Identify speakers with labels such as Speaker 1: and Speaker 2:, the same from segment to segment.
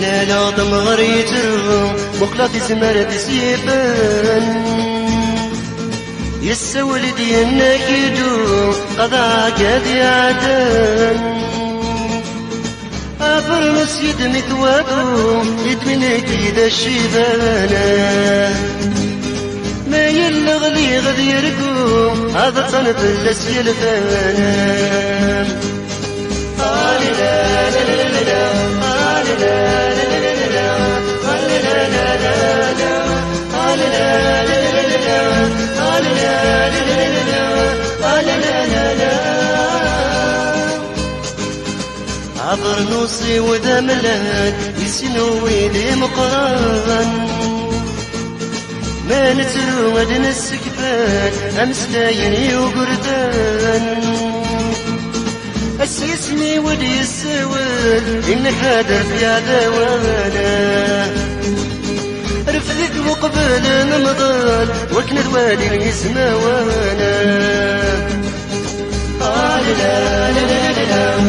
Speaker 1: لا لا ضمغريتو مقلطي زمرت سيبان يسول ديالنا كيدو قضاك هادي عدن أبر مسجد متوادو يدمنك إذا الشيبانة ما يلغلي غدي يرقو هذا تنفلس يلفانا عبر نوصي وذا ملان يسنوي لي مقران ما نتلو غدن السكفان أمس لايني وقردان أسيسني ودي السواد إن حادر في عداوانا رفدك وقبل نمضان وكنا الوالي يسمى وانا لا لا لا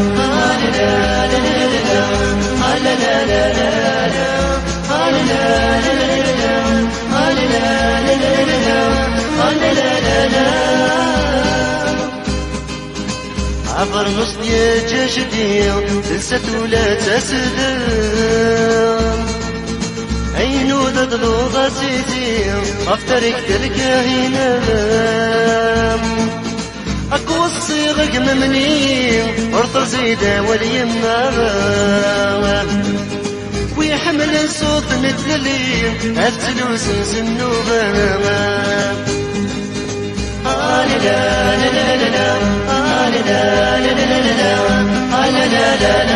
Speaker 1: عبر نص ديال جديد تلسات ولا تسدان عينو ضدلو غاسيتي افترك تلقى هنا اكو الصيغ ممني ارطل زيدة واليمة ويحمل صوت مثل لي التلوس النوبة لا لا لا لا لا لا لا لا لا لا لا